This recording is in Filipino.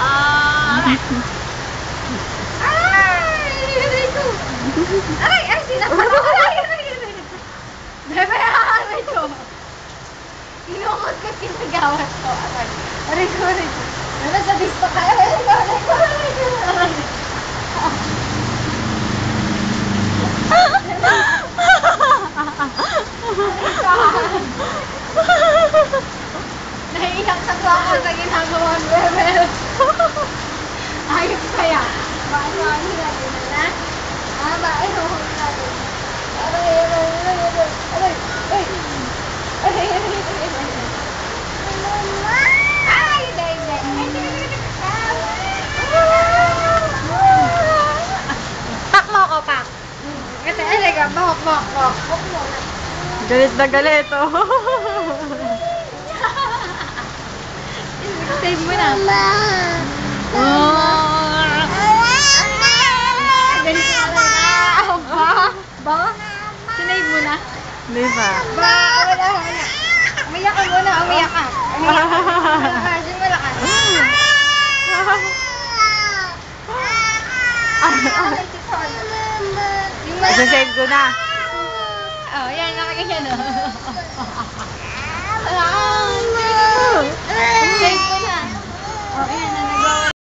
Aray! Ay! Sinapalo! Bebe! Aray ko! Inukot ko kinagawat ko. Aray! Aray ko! Aray ko! Nasa dispa ka! Aray ko! Aray ko! Aray ko! Aray ko! Naiiyak sa ako sa ginagawa ng Bebe. Ayos kaya. Bakit natin na? Bakit natin? Aray, aray, aray, aray, aray, aray, aray, aray, pak mo ko, pak. Kasi, aray ka, bok. Galit na galit, oh. Save mo na. Ba? Sinave mo na? Di ba? Ba? Wala. Umiyak ka muna. Umiyak ka. Malakas. Isa-save ko na. Oh, yan. Nakaganyan, oh. Save ko na. Oh, yan. Nagawa